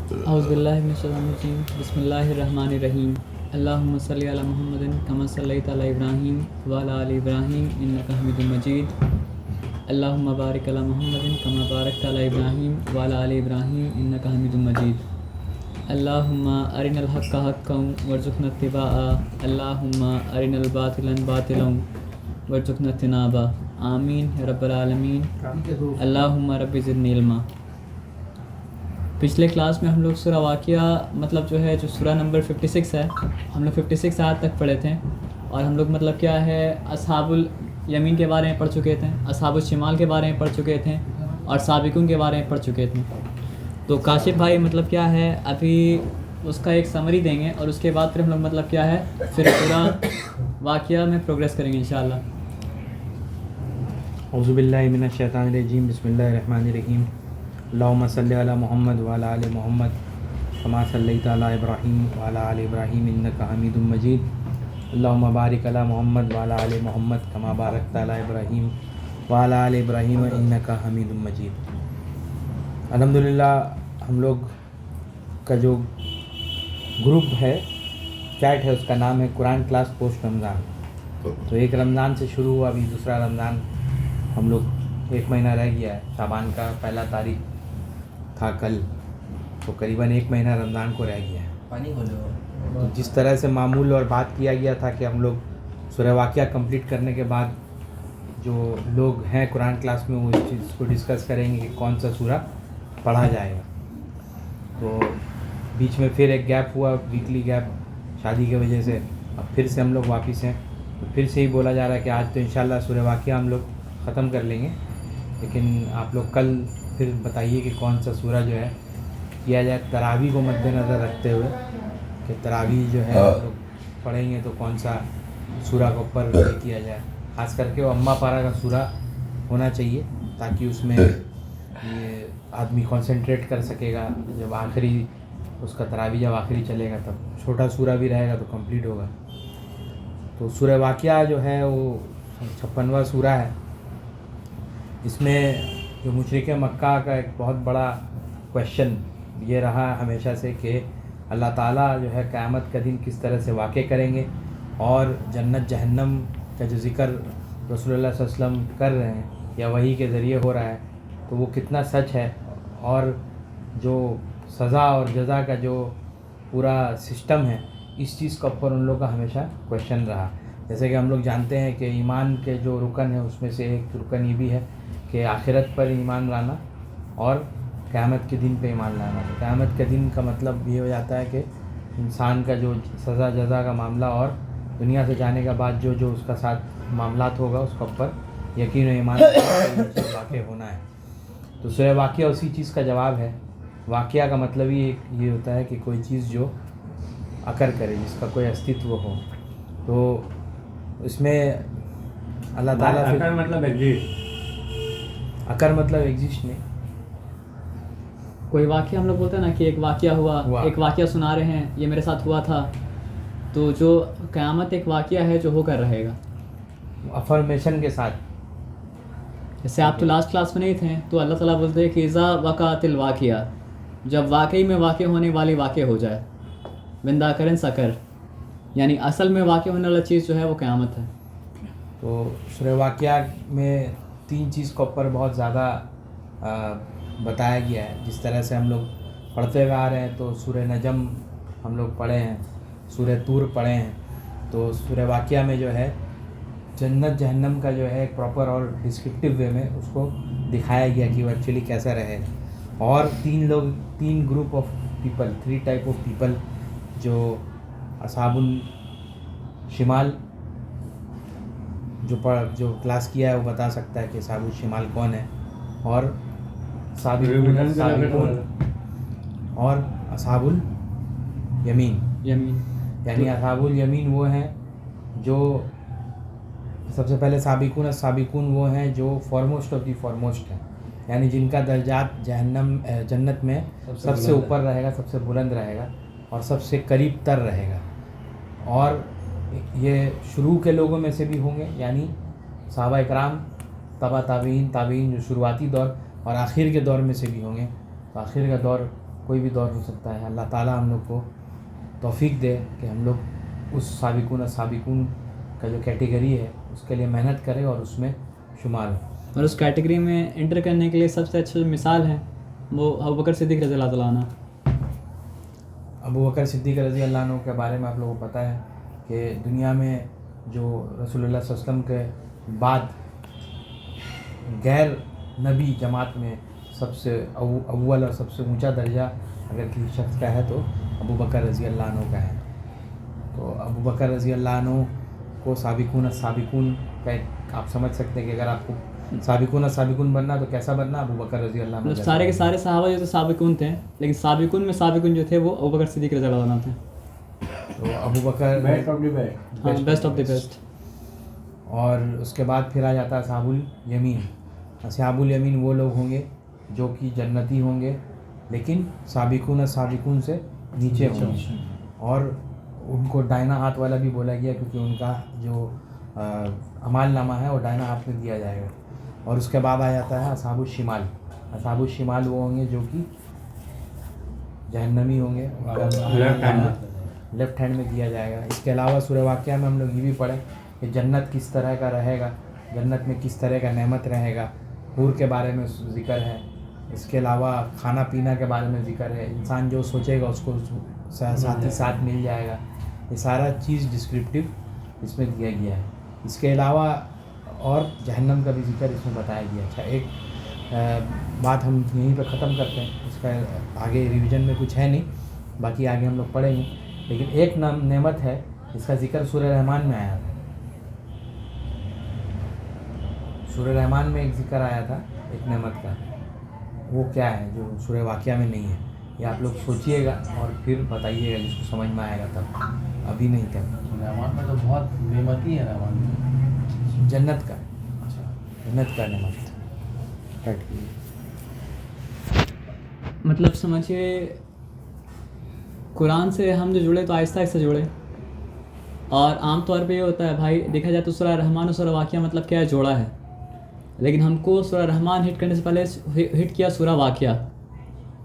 औज़ुबिल्लाहि मिनश्शैतानिर्रजीम बिस्मिल्लाहिर्रहमानिर्रहीम अल्लाहुम्मा सल्लि अला मुहम्मदिन कमा सल्लैता अला इब्राहीम व अला आलि इब्राहीम इन्नका हमीदुम मजीद अल्लाहुम्मा बारिक अला मुहम्मदिन कमा बारकता अला इब्राहीम व अला आलि इब्राहीम इन्नका हमीदुम मजीद अल्लाहुम्मा अरिनल हक्का हक्कन वर्ज़ुक़ना इत्तिबाअ अल्लाहुम्मा अरिनल बातिलन बातिलन वर्ज़ुक़ना इज्तनाबा आमीन या रब्बल आलमीन अल्लाहुम्मा रब्बि ज़िदनी इल्मा। पिछले क्लास में हम लोग सूरा वाक़िया मतलब जो है जो सूरा नंबर 56 है, हम लोग 56 आयत तक पढ़े थे और हम लोग मतलब क्या है असहाबुल यमीन के बारे में पढ़ चुके थे, असहाबुल शिमाल के बारे में पढ़ चुके थे और साबिकून के बारे में पढ़ चुके थे। तो काशिफ भाई मतलब क्या है अभी उसका एक समरी देंगे और उसके बाद फिर हम लोग मतलब क्या है फिर पूरा वाक़िया में प्रोग्रेस करेंगे इंशाअल्लाह। औज़ुबिल्लाहि मिनश्शैतानिर्रजीम बिस्मिल्लाहिर्रहमानिर्रहीम अल्लाहुम्मा सल्लि अला मुहम्मद व अला आलि मुहम्मद कमा सल्लैता अला इब्राहीम व अला आलि इब्राहीम इन्नका हमीदुम मजीद अल्लाहुम्मा बारिक अला मुहम्मद व अला आलि मुहम्मद कमा बारकता अला इब्राहीम व अला आलि इब्राहीम इन्नका हमीदुम मजीद। अल्हम्दुलिल्लाह हम लोग का जो ग्रुप है, चैट है, उसका नाम है कुरान क्लास पोस्ट रमज़ान। तो एक रमज़ान से शुरू हुआ, अभी दूसरा रमज़ान हम लोग 1 महीना रह गया है। शाबान का 1 तारीख था कल, तो करीबन 1 महीना रमज़ान को रह गया है। तो जिस तरह से मामूल और बात किया गया था कि हम लोग सूरह वाक़िया कंप्लीट करने के बाद जो लोग हैं कुरान क्लास में वो इस चीज़ को डिस्कस करेंगे कि कौन सा सूरा पढ़ा जाएगा। तो बीच में फिर एक गैप हुआ, वीकली गैप, शादी की वजह से। अब फिर से हम लोग वापस हैं, तो फिर से ही बोला जा रहा है कि आज तो इंशाल्लाह सूरह वाक़िया हम लोग ख़त्म कर लेंगे, लेकिन आप लोग कल फिर बताइए कि कौन सा सूरा जो है किया जाए तरावी को मद्देनज़र रखते हुए कि तरावी जो है हम लोग पढ़ेंगे तो कौन सा सूरा को ऊपर किया जाए। ख़ास करके वो अम्मा पारा का सूरा होना चाहिए ताकि उसमें ये आदमी कंसंट्रेट कर सकेगा। जब आखिरी उसका तरावी जब आखिरी चलेगा तब छोटा सूरा भी रहेगा तो कंप्लीट होगा। तो सूरह वाक़िया जो है वो 56वां सूरा है। इसमें जो मुशरिक मक्का का एक बहुत बड़ा क्वेश्चन ये रहा हमेशा से कि अल्लाह ताला जो है क़यामत का दिन किस तरह से वाक़े करेंगे और जन्नत जहन्नम का जो ज़िक्र रसूलुल्लाह सल्लल्लाहु अलैहि वसल्लम कर रहे हैं या वही के ज़रिए हो रहा है तो वो कितना सच है, और जो सज़ा और जज़ा का जो पूरा सिस्टम है इस चीज़ का ऊपर उन लोगों का हमेशा क्वेश्चन रहा। जैसे कि हम लोग जानते हैं कि ईमान के जो रुकन है उसमें से एक रुकन ये भी है कि आखिरत पर ईमान लाना और क़यामत के दिन पे ईमान लाना। तो क़यामत के दिन का मतलब ये हो जाता है कि इंसान का जो सज़ा जज़ा का मामला और दुनिया से जाने के बाद जो जो उसका साथ मामलात होगा उसका ऊपर यकीन और ईमान वाक़ई होना है। तो सूरह वाक़िया उसी चीज़ का जवाब है। वाक़िया का मतलब ही ये होता है कि कोई चीज़ जो अकर करे, जिसका कोई अस्तित्व हो। तो इसमें अल्लाह ताला अकर मतलब एग्जिस्ट, अकर मतलब एग्जिस्ट नहीं। कोई वाक़या हम लोग बोलते हैं ना कि एक वाक़या हुआ, एक वाक़या सुना रहे हैं ये मेरे साथ हुआ था, तो जो क़यामत एक वाक़या है जो होकर रहेगा अफर्मेशन के साथ। जैसे आप तो लास्ट क्लास में नहीं थे तो अल्लाह ताला बोलते हैं कि इज़ा वक़अतिल वाक़िया, जब वाकई में वाक़ होने वाली वाक़ हो जाए, विंदा करन सकर, यानी असल में वाक़ होने वाला चीज़ जो है वो क़यामत है। तो सूरह वाक़िया में 3 चीज़ के ऊपर बहुत ज़्यादा बताया गया है। जिस तरह से हम लोग पढ़ते हुए आ रहे हैं तो सूरह नजम हम लोग पढ़े हैं, सूरह तूर पढ़े हैं। तो सूरह वाक़िया में जो है जन्नत जहन्नम का जो है एक प्रॉपर और डिस्क्रिप्टिव वे में उसको दिखाया गया कि वो एक्चुअली कैसा रहेगा। और 3 group of people, 3 type of people, जो असहाबुल शिमाल जो क्लास किया है वो बता सकता है कि असहाबुल शिमाल कौन है, और साबिकून और असहाबुल यमीन। यानी असहाबुल यमीन वो हैं जो सबसे पहले साबिकून वो हैं जो फॉरमोस्ट ऑफ दी फॉरमोस्ट हैं, यानी जिनका दर्जात जन्नत में सबसे ऊपर रहेगा, सबसे बुलंद रहेगा और सबसे करीब तर रहेगा। और ये शुरू के लोगों में से भी होंगे, यानी सहाबा इकराम, ताबीन जो शुरुआती दौर, और आखिर के दौर में से भी होंगे। तो आखिर का दौर कोई भी दौर हो सकता है। अल्लाह ताला हम लोग को तौफीक दे कि हम लोग उस साबिकून का जो कैटेगरी है उसके लिए मेहनत करें और उसमें शुमार हो। और उस कैटेगरी में एंटर करने के लिए सबसे अच्छी मिसाल है वो अबू बकर सिद्दीक़ रज़ी अल्लाह ताला अन्हु। अबू बकर सिद्दीक़ रज़ी अल्लाह अन्हु के बारे में आप लोगों को पता है कि दुनिया में जो रसूलुल्लाह सल्लल्लाहु अलैहि वसल्लम के बाद गैर नबी जमात में सबसे अव्वल और सबसे ऊंचा दर्जा अगर किसी शख्स का है तो अबू बकर रज़ी अल्लाह अन्हु का है। तो अबू बकर रज़ी अल्लाह अन्हु को साबिकून का आप समझ सकते हैं कि अगर आपको साबिकून बनना तो कैसा बनना, अबू बकर रज़ी अल्लाह अन्हु। मतलब सारे के सारे सहाबा जो थे साबिकून थे, लेकिन साबिकून जो थे वो अबू बकर सिद्दीक़ रज़ी अल्लाह अन्हु थे। तो अबू बकर बेस्ट ऑफ द बेस्ट। और उसके बाद फिर आ जाता है असहाबुल यमीन। असहाबुल यमीन वो लोग होंगे जो कि जन्नती होंगे लेकिन साबिकून से नीचे होंगे, और उनको दाहिना हाथ वाला भी बोला गया क्योंकि उनका जो अमाल नामा है वो दाहिना हाथ में दिया जाएगा। और उसके बाद आ जाता है असहाबुल शिमाल। असहाबुल शिमाल वो होंगे जो कि जहन्नमी होंगे, लेफ्ट हैंड में दिया जाएगा। इसके अलावा सूरह वाक़िया में हम लोग ये भी पढ़े कि जन्नत किस तरह का रहेगा, जन्नत में किस तरह का नेमत रहेगा, हूर के बारे में ज़िक्र है। इसके अलावा खाना पीना के बारे में ज़िक्र है, इंसान जो सोचेगा उसको साथ ही साथ मिल जाएगा। ये सारा चीज़ डिस्क्रिप्टिव इसमें दिया गया है। इसके अलावा और जहन्नम का भी जिक्र इसमें बताया गया। अच्छा, एक बात हम यहीं पर ख़त्म करते हैं, इसका आगे रिवीजन में कुछ है नहीं, बाकी आगे हम लोग पढ़ेंगे। लेकिन एक नेमत है इसका जिक्र सूरह रहमान में आया था। सूरह रहमान में एक जिक्र आया था एक नेमत का, वो क्या है जो सूरह वाक़िया में नहीं है, ये आप लोग सोचिएगा और फिर बताइएगा जिसको समझ में आएगा तब, अभी नहीं तब। रहमान में तो बहुत नेमती है रहमान में। जन्नत का, अच्छा, जन्नत का नेमत कट कीजिए। मतलब समझिए कुरान से हम जो जुड़े तो आहिस्ता आहिस्ता जुड़े, और आम तौर पे ये होता है भाई, देखा जाए तो सूरह रहमान और सूरह वाक़िया मतलब क्या है, जोड़ा है। लेकिन हमको सूरह रहमान हिट करने से पहले हिट किया सूरह वाक़िया,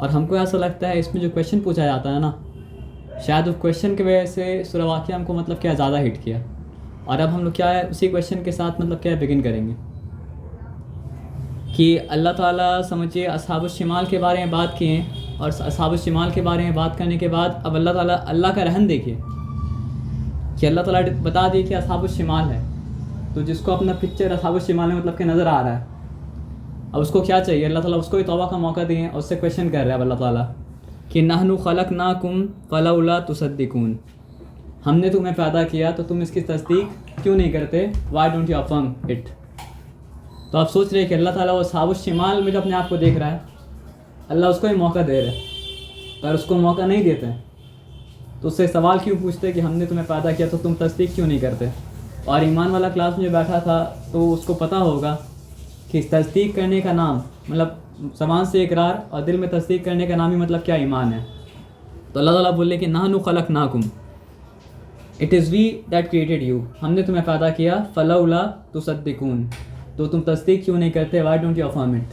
और हमको ऐसा लगता है इसमें जो क्वेश्चन पूछा जाता है ना, शायद उस क्वेश्चन की वजह से सूरह वाक़िया हमको मतलब क्या ज़्यादा हिट किया। और अब हम लोग क्या है उसी क्वेश्चन के साथ मतलब क्या बिगिन करेंगे कि अल्लाह ताला समझिए असहाबुश शिमाल के बारे में बात किए, और असहाबुश शिमाल के बारे में बात करने के बाद अब अल्लाह का रहम देखिए कि अल्लाह ताला बता दिए कि असहाबुश शिमाल है। तो जिसको अपना पिक्चर असहाबुश शिमाल में मतलब के नज़र आ रहा है, अब उसको क्या चाहिए, अल्लाह ताला उसको ही तौबा का मौका दिए और उससे क्वेश्चन कर रहा है अल्लाह ताला कि नहनु खलक़नाकुम फलौला तुसद्दिकून, हमने तुम्हें पैदा किया तो तुम इसकी तस्दीक क्यों नहीं करते, why don't you affirm it. तो आप सोच रहे हैं कि अल्लाह ताला वो असहाबुश शिमाल में जो अपने आप को देख रहा है, अल्लाह उसको ही मौका दे रहे हैं, पर उसको मौका नहीं देते हैं तो उससे सवाल क्यों पूछते कि हमने तुम्हें पैदा किया तो तुम तस्दीक क्यों नहीं करते। और ईमान वाला क्लास में जो बैठा था तो उसको पता होगा कि तस्दीक करने का नाम मतलब ज़बान से इकरार और दिल में तस्दीक करने का नाम ही मतलब क्या ईमान है। तो अल्लाह ताला बोले कि नहनु खलक़नाकुम, it is we that created you, हमने तुम्हें पैदा किया, फलौला तुसद्दिकून, तो तुम तस्दीक क्यों नहीं करते, why don't you affirm it.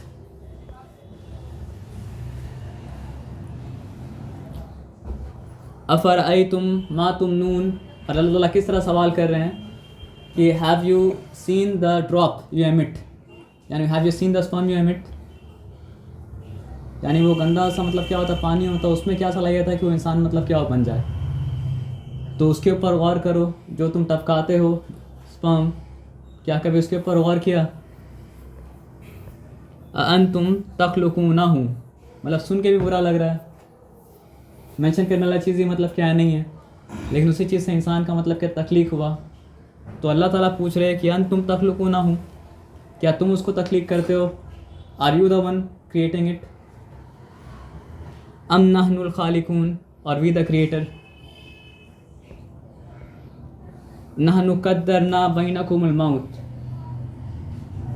अफ़रअयतुम मा तुमनून, और अल्लाह ताला किस तरह सवाल कर रहे हैं कि have you seen the drop you emit, यानी have you seen the sperm you emit, यानी वो गंदा सा मतलब क्या होता है, पानी होता है, उसमें क्या सा लगा था कि वो इंसान मतलब क्या बन जाए। तो उसके ऊपर गौर करो, जो तुम टपकाते हो स्पर्म, क्या कभी उसके ऊपर गौर किया। अअंतुम तख्लुकूनहु, मतलब सुन के भी बुरा लग रहा है, मेंशन करने वाला चीज़ ही मतलब क्या नहीं है, लेकिन उसी चीज़ से इंसान का मतलब क्या तख्लीक हुआ। तो अल्लाह ताला पूछ रहे हैं कि अंतुम तख्लुकूनहु, क्या तुम उसको तख्लीक करते हो, are you the one creating it, अम नहनुल खालिकून, और वी द क्रिएटर। नहनु कद्दरना बैनकुमुल मौत,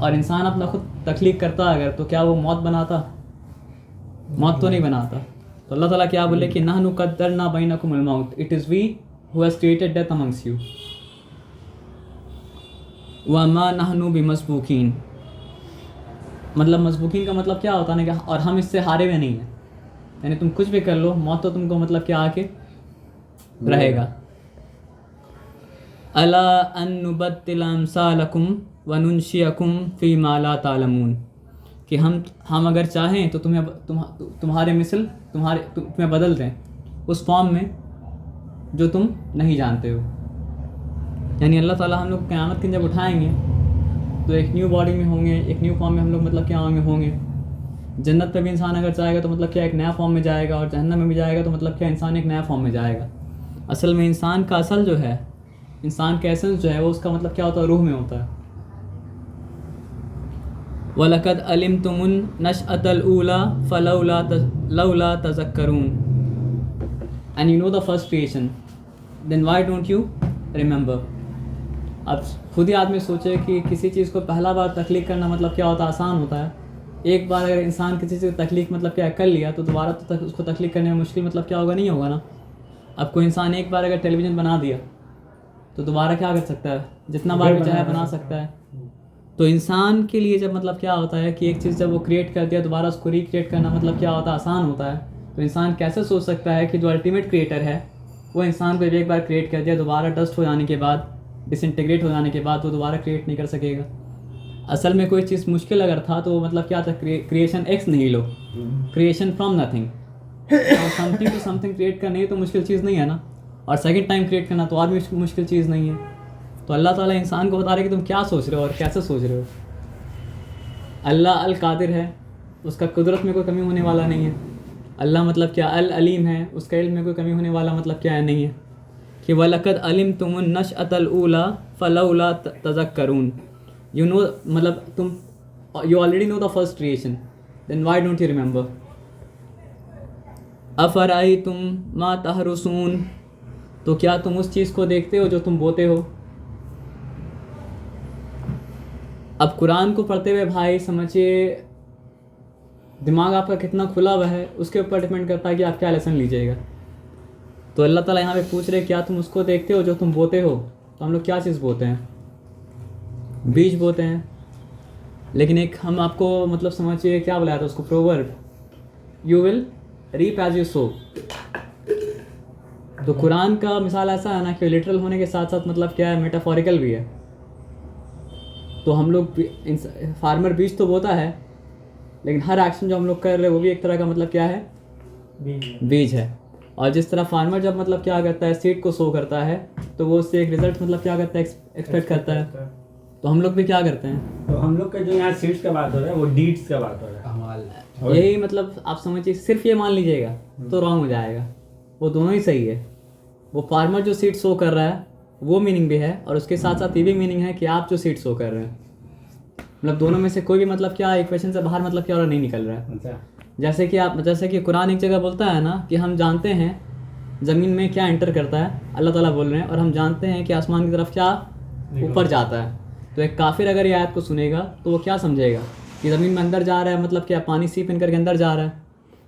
और इंसान अपना खुद तख्लीक करता अगर तो क्या वो मौत बनाता, मौत तो नहीं बनाता। तो अल्लाह ताला क्या बोले कि नहनु कद्दरना बैनकुमुल मौत, it is we who has created death amongst you, वमा नहनु यानी तुम कुछ भी कर लो, मौत तो तुमको मतलब क्या आके रहेगा। अला अन नुबद्दिल अम्सालकुम व नुनशियकुम फी मा ला तालमून, कि हम अगर चाहें तो तुम्हारे मिसल तुम्हें बदल दें उस फॉर्म में जो तुम नहीं जानते हो। यानी अल्लाह ताला हम लोग क़यामत के दिन जब उठाएंगे तो एक न्यू बॉडी में होंगे, एक न्यू फॉर्म में हम लोग मतलब क्या होंगे। जन्नत पे भी इंसान अगर चाहेगा तो मतलब क्या एक नया फॉर्म में जाएगा, और जहन्नम में भी जाएगा तो मतलब क्या इंसान एक नया फॉर्म में जाएगा। असल में इंसान का असल जो है, इंसान का एसेंस जो है वो उसका मतलब क्या होता है, रूह में होता है। वलक़द अलिमतुमुन नशअतल ऊला फलौला तज़क्करून, and you know the first creation, then why don't you remember. अब खुद ही आदमी सोचे कि किसी चीज़ को पहला बार तख्लीक करना मतलब क्या होता है, आसान होता है। एक बार अगर इंसान किसी चीज़ की तख्लीक मतलब क्या कर लिया तो दोबारा तो उसको तख्लीक करने में मुश्किल मतलब क्या होगा, नहीं होगा ना। अब कोई इंसान एक बार अगर टेलीविज़न बना दिया तो दोबारा क्या कर सकता है, जितना बार भी चाहे बना सकता है। तो इंसान के लिए जब मतलब क्या होता है कि एक चीज़ जब वो क्रिएट कर दिया दोबारा उसको रिक्रिएट करना मतलब क्या होता है, आसान होता है। तो इंसान कैसे सोच सकता है कि जो अल्टीमेट क्रिएटर है वो इंसान को एक बार क्रिएट कर दिया, दोबारा डस्ट हो जाने के बाद, डिसइंटीग्रेट हो जाने के बाद वो दोबारा क्रिएट नहीं कर सकेगा। असल में कोई चीज़ मुश्किल अगर था तो मतलब क्या था, क्रिएशन एक्स नहीं लो, क्रिएशन फ्रॉम नथिंग। और समथिंग टू समथिंग क्रिएट करना ही तो मुश्किल चीज़ नहीं है ना, और सेकंड टाइम क्रिएट करना तो और भी मुश्किल चीज़ नहीं है। तो अल्लाह ताला इंसान को बता रहे कि तुम क्या सोच रहे हो और कैसे सोच रहे हो। अल्लाह अल कादिर है, उसका कुदरत में कोई कमी होने वाला नहीं है। अल्लाह मतलब क्या अल अलीम है, उसका इल्म में कोई कमी होने वाला मतलब क्या है, नहीं है। कि वलक़द अलिमतुमुन नशअतल ऊला फलौला तज़क्करून, यू नो मतलब तुम you already know the first creation, then why don't you remember. अफ़रअयतुम मा तहरुसून, तो क्या तुम उस चीज़ को देखते हो जो तुम बोते हो। अब कुरान को पढ़ते हुए भाई समझिए दिमाग आपका कितना खुला हुआ है, उसके ऊपर डिपेंड करता है कि आप क्या लेसन लीजिएगा। तो अल्लाह ताला यहाँ पे पूछ रहे क्या तुम उसको देखते हो जो तुम बोते हो। तो हम लोग क्या चीज़ बोते हैं, बीज बोते हैं। लेकिन एक हम आपको मतलब समझिए क्या बुलाया था उसको, proverb, you will reap as you sow. तो कुरान का मिसाल ऐसा है ना कि लिटरल होने के साथ साथ मतलब क्या है, मेटाफोरिकल भी है। तो हम लोग फार्मर बीज तो बोता है, लेकिन हर एक्शन जो हम लोग कर रहे हैं वो भी एक तरह का मतलब क्या है, बीज है। और जिस तरह फार्मर जब मतलब क्या करता है, सीड को सो करता है, तो वो उससे एक रिजल्ट मतलब क्या करता है, एक्सपेक्ट करता है। तो हम लोग भी क्या करते हैं, तो हम लोग का जो यहाँ सीड्स का बात हो रहा है वो डीड्स का बात हो रहा है। अमाल यही मतलब आप समझिए, सिर्फ ये मान लीजिएगा तो रॉन्ग हो जाएगा। वो दोनों ही सही है। वो फार्मर जो सीड सो कर रहा है वो मीनिंग भी है, और उसके साथ साथ ये भी मीनिंग है कि आप जो सीड सो कर रहे हैं। मतलब दोनों में से कोई भी मतलब क्या इक्वेशन से बाहर मतलब क्या और नहीं निकल रहा है। अच्छा, जैसे कि कुरान एक जगह बोलता है ना कि हम जानते हैं ज़मीन में क्या एंटर करता है, अल्लाह ताला बोल रहे हैं, और हम जानते हैं कि आसमान की तरफ क्या ऊपर जाता है। तो एक काफिर अगर ये आयत को सुनेगा तो वो क्या समझेगा कि ज़मीन में अंदर जा रहा है, मतलब क्या पानी सीप इन करके अंदर जा रहा है,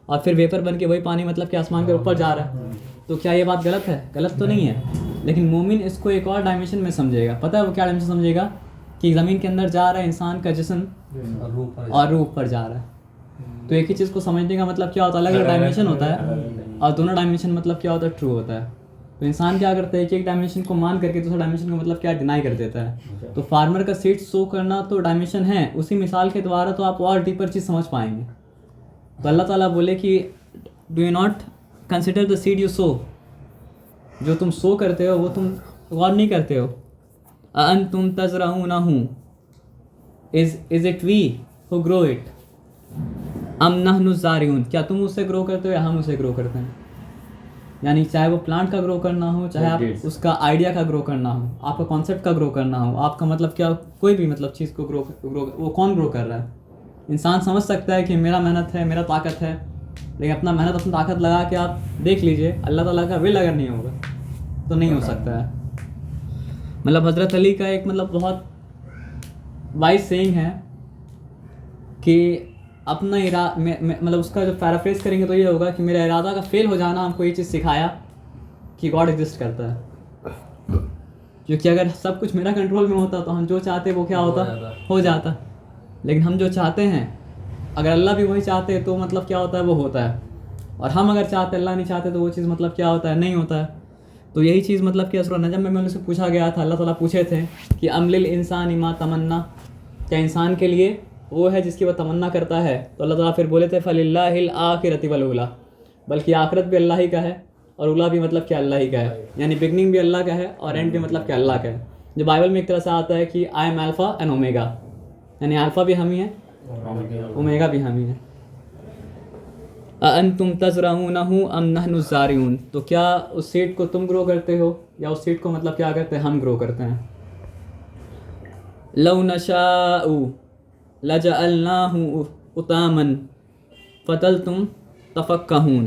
और फिर वेपर बन के वही पानी मतलब कि आसमान के ऊपर जा रहा है। तो क्या ये बात गलत है? गलत तो नहीं है, लेकिन मोमिन इसको एक और डायमेंशन में समझेगा। पता है वो क्या डायमेंशन समझेगा, कि ज़मीन के अंदर जा रहा है इंसान का जिस्म और रूह पर जा रहा है। तो एक ही चीज़ को समझने का मतलब क्या होता है, अलग अलग डायमेंशन होता है, और दोनों डायमेंशन मतलब क्या होता है, ट्रू होता है। तो इंसान क्या करता है कि एक डायमेंशन को मान करके दूसरा डायमेंशन को मतलब क्या डिनाई कर देता है। तो फार्मर का सीड सो करना तो डायमेंशन है, उसी मिसाल के द्वारा तो आप और डीपर चीज़ समझ पाएंगे। तो अल्लाह ताला बोले कि do you not consider the seed you so, जो तुम सो करते हो वो तुम गौर नहीं करते हो। अन तुम तज़रऊनहु, is it we who grow it, अम नहनु ज़ारिऊन, क्या तुम उससे ग्रो करते हो या हम उसे ग्रो करते हैं। यानी चाहे वो प्लांट का ग्रो करना हो, चाहे आप उसका आइडिया का ग्रो करना हो, आपका कॉन्सेप्ट का ग्रो करना हो, आपका मतलब क्या कोई भी मतलब चीज़ को ग्रो वो कौन ग्रो कर रहा है। इंसान समझ सकता है कि मेरा मेहनत है, मेरा ताकत है, लेकिन अपना मेहनत अपनी ताकत लगा के आप देख लीजिए, अल्लाह ताला का विल अगर नहीं होगा तो नहीं हो सकता है। मतलब हज़रत अली का एक मतलब बहुत वाइज सेइंग है कि अपना मतलब उसका जो पैराफ्रेज करेंगे तो ये होगा कि मेरा इरादा का फेल हो जाना हमको ये चीज़ सिखाया कि गॉड एग्जिस्ट करता है। क्योंकि अगर सब कुछ मेरा कंट्रोल में होता तो हम जो चाहते वो क्या होता, हो जाता। लेकिन हम जो चाहते हैं, अगर अल्लाह भी वही चाहते तो मतलब क्या होता है, वो होता है। और हम अगर चाहते अल्लाह नहीं चाहते तो वो चीज़ मतलब क्या होता है, नहीं होता है। तो यही चीज़ मतलब कि सूरह नजम में उनसे पूछा गया था, अल्लाह ताला पूछे थे कि अमलिल इंसान मा तमन्ना, क्या इंसान के लिए वो है जिसकी वह तमन्ना करता है। तो अल्लाह ताला फिर बोले थे फलिल्लाहिल आखिरति वल उला, बल्कि आखिरत भी अल्लाह ही का है और उला भी मतलब क्या अल्लाह ही का है, यानी बिगनिंग भी अल्लाह का है और एंड भी मतलब क्या अल्लाह का है। जो बाइबल में एक तरह से आता है कि I am alpha and omega, यानी अल्फ़ा भी हम ही है, ओमेगा भी हम ही है। अअंतुम तज़रऊनहु अम नहनु ज़ारिऊन, तो क्या उस सीड को तुम ग्रो करते हो या उस सीड को मतलब क्या करते हैं, हम ग्रो करते हैं। लौ नशाउ लजअलनाहु उतामन फतलतुम तफक्कहून,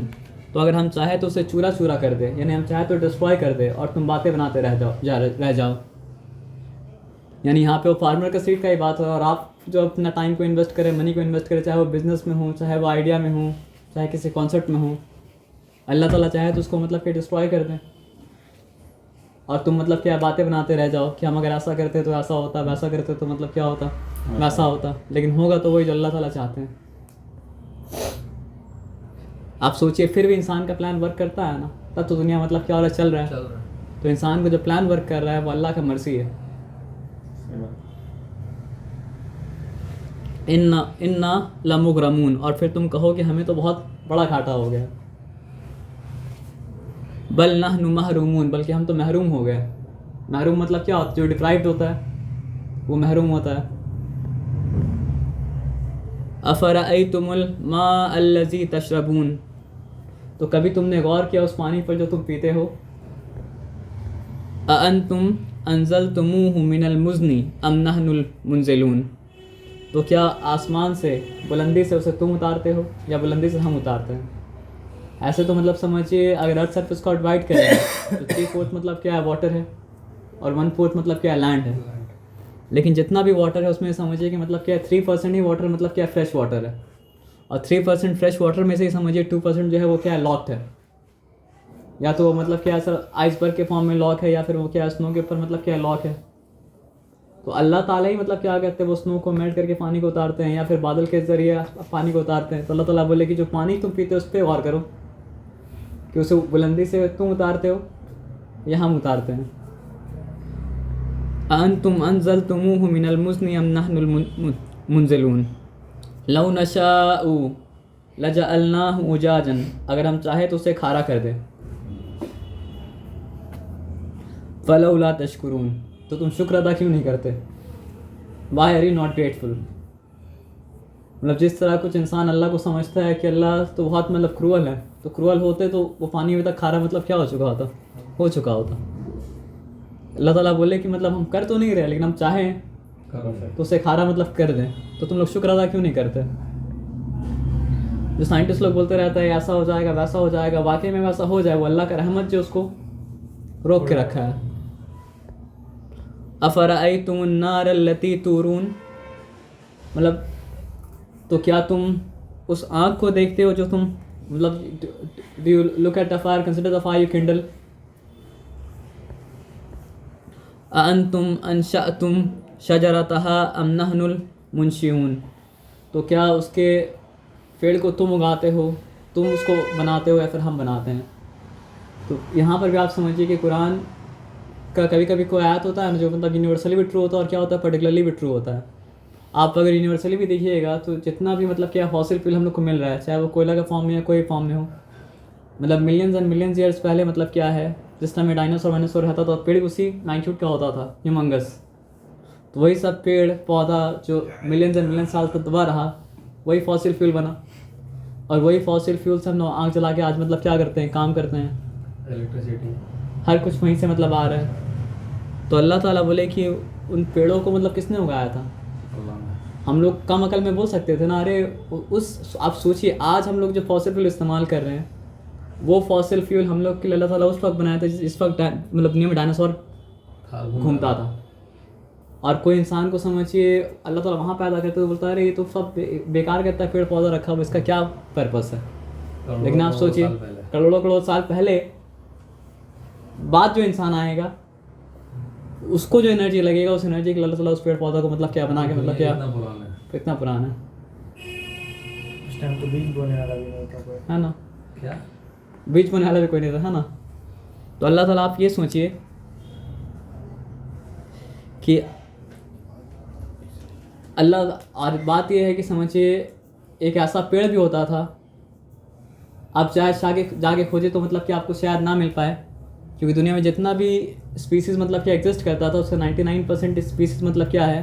तो अगर हम चाहे तो उसे चूरा चूरा कर दे, यानी हम चाहे तो डिस्ट्रॉय कर दे और तुम बातें बनाते रह जाओ। यानी यहाँ पे वो फार्मर का सीड का ही बात है, और आप जो अपना टाइम को इन्वेस्ट करें, मनी को इन्वेस्ट करें, चाहे वो बिज़नेस में हो, चाहे वो आइडिया में हो, चाहे किसी कॉन्सेप्ट में हो, अल्लाह ताला चाहे तो उसको मतलब कि डिस्ट्रॉय कर दें और तुम मतलब क्या बातें बनाते रह जाओ कि हम अगर ऐसा करते तो ऐसा होता, वैसा करते तो मतलब क्या होता, वैसा होता। लेकिन होगा तो वही जो अल्लाह ताला चाहते हैं। आप सोचिए फिर भी इंसान का प्लान वर्क करता है ना, तब तो दुनिया मतलब क्या हो रहा है, चल रहा है। तो इंसान को जो प्लान वर्क कर रहा है वो अल्लाह का मर्जी है। इन्ना लमुगरमून, और फिर तुम कहो कि हमें तो बहुत बड़ा घाटा हो गया। बल नहनु महरूमून, बल्कि हम तो महरूम हो गए। महरूम मतलब क्या होता है, जो डिप्राइव्ड होता है वो महरूम होता है। अफरअयतुमुल माअ अल्लज़ी तशरबून, तो कभी तुमने गौर किया उस पानी पर जो तुम पीते हो। अअंतुम अंज़लतुमूहु मिनल मुज़नी अम नहनुल मुंज़िलून, तो क्या आसमान से बुलंदी से उसे तुम उतारते हो या बुलंदी से हम उतारते हैं। ऐसे तो मतलब समझिए अगर अर्थ सरफेस को डिवाइड करें तो 3/4 मतलब क्या है, वाटर है, और 1/4 मतलब क्या है, लैंड है। लेकिन जितना भी वाटर है उसमें समझिए कि मतलब क्या है, 3% ही वाटर मतलब क्या है, फ्रेश वाटर है, और 3% फ्रेश वाटर में से ही समझिए 2% जो है वो क्या है, लॉक्ड है। या तो वो मतलब क्या है सर आइसबर्ग के फॉर्म में लॉक है, या फिर वो क्या है स्नो के ऊपर मतलब क्या है, लॉक है। तो अल्लाह ताला ही मतलब क्या कहते हैं, वो स्नो को मेल्ट करके पानी को उतारते हैं, या फिर बादल के ज़रिए पानी को उतारते हैं। तो अल्लाह ताला बोले कि जो पानी तुम पीते हो उस पर गौर करो कि उसे बुलंदी से तुम उतारते हो या हम उतारते हैं। अअंतुम अंज़लतुमूहु मिनल मुज़नी अम नहनुल मुंज़िलून लौ नशाउ लजअलनाहु उजाजन, अगर हम चाहे तो उसे खारा कर दे। फलौला तशकुरून, तो तुम शुक्र अदा क्यों नहीं करते। Why are you not grateful. मतलब जिस तरह कुछ इंसान अल्लाह को समझता है कि अल्लाह तो बहुत मतलब क्रूअल है, तो क्रूअल होते तो वो पानी अभी तक खारा मतलब क्या हो चुका होता। अल्लाह ताला बोले कि मतलब हम कर तो नहीं रहे, लेकिन हम चाहें तो उसे खारा मतलब कर दें, तो तुम लोग शुक्र अदा क्यों नहीं करते। जो साइंटिस्ट लोग बोलते रहते हैं ऐसा हो जाएगा वैसा हो जाएगा, वाकई में वैसा हो जाए, वो अल्लाह का रहमत जो उसको रोक के रखा है। अफ़रअयतुमुन नार अल्लती तूरून, मतलब तो क्या तुम उस आग को देखते हो जो तुम मतलब do you look at the fire, consider the fire you kindle. अअंतुम अंशअतुम शजरतहा अम नहनुल मुंशिऊन, तो क्या उसके पेड़ को तुम उगाते हो, तुम उसको बनाते हो, या फिर हम बनाते हैं। तो यहाँ पर भी आप समझिए कि कुरान का कभी कभी कोई आयत होता है जो मतलब यूनिवर्सली भी ट्रू होता है और क्या होता है पर्टिकुलरली भी ट्रू होता है। आप अगर यूनिवर्सली भी देखिएगा तो जितना भी मतलब क्या फॉसिल फ्यूल हम लोग को मिल रहा है, चाहे वो कोयला का फॉर्म में या कोई फॉर्म में हो, मतलब मिलियंस एंड मिलियंस ईयर्स पहले मतलब क्या है, जिस टाइम में डायनासोर वायनासोर रहता था, पेड़ उसी मैग्नीट्यूड का होता था, ह्यूमंगस। तो वही सब पेड़ पौधा जो मिलियंस एंड मिलियंस साल तक दबा रहा, वही फॉसिल फ्यूल बना, और वही फॉसिल फ्यूल से हम लोग आग जला के आज मतलब क्या करते हैं, काम करते हैं। इलेक्ट्रिसिटी हर कुछ वहीं से मतलब आ रहा है। तो अल्लाह ताला बोले कि उन पेड़ों को मतलब किसने उगाया था। हम लोग कम अकल में बोल सकते थे ना, अरे उस आप सोचिए आज हम लोग जो फॉसिल फ्यूल इस्तेमाल कर रहे हैं, वो फॉसिल फ्यूल हम लोग के लिए अल्लाह ताला उस वक्त बनाया था जिस वक्त मतलब दुनिया में डायनासोर घूमता था। और कोई इंसान को समझिए अल्लाह ताला वहाँ पैदा करते तो बोलता है अरे ये तो सब बेकार करता है, पेड़ पौधा रखा हुआ, इसका क्या पर्पस है। लेकिन आप सोचिए करोड़ों साल पहले बाद जो इंसान आएगा उसको जो एनर्जी लगेगा, उस एनर्जी के अल्लाह ताला उस पेड़ पौधा को मतलब क्या बना के मतलब क्या कितना पुराना है उस टाइम तो बीज बोने वाला भी नहीं था कोई, है ना। क्या बीच में वाला भी कोई नहीं था, है ना। तो अल्लाह ताला आप ये सोचिए कि अल्लाह, और बात ये है कि समझिए एक ऐसा पेड़ भी होता था, आप चाहे जाके खोजे तो मतलब कि आपको शायद ना मिल पाए, क्योंकि दुनिया में जितना भी स्पीसीज़ मतलब क्या एग्जिस्ट करता था उसका 99% स्पीसीज़ मतलब क्या है,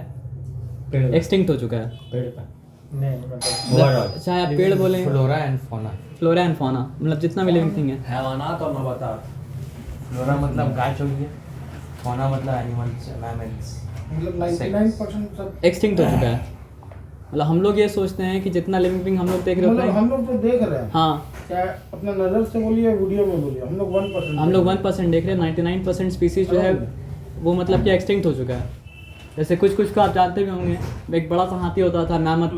पेड़ एक्सटिंक्ट हो चुका है। पेड़ पर नहीं मतलब ओवरऑल चाहे आप पेड़ बोलें, flora and fauna. Flora and fauna, मतलब जितना भी लिविंग थिंग है। हैवानात और नबातात। फ्लोरा मतलब गाछ हो गया, फोना मतलब एनिमल्स, मैमल्स। मतलब 99% सब एक्सटिंक्ट हो चुका है। मतलब हम लोग ये सोचते हैं कि जितना लिविंग थिंग हम लोग देख रहे होते मतलब हैं, हम लोग जो देख रहे हैं, हाँ, चाहे अपना नजर से बोलिए वीडियो में बोलिए, हम लोग 1% हम लोग 1% देख रहे हैं। 99% स्पीसीज जो है वो मतलब कि एक्सटिंक्ट हो चुका है। जैसे कुछ को आप जानते भी होंगे, एक बड़ा सा हाथी होता था मैमथ।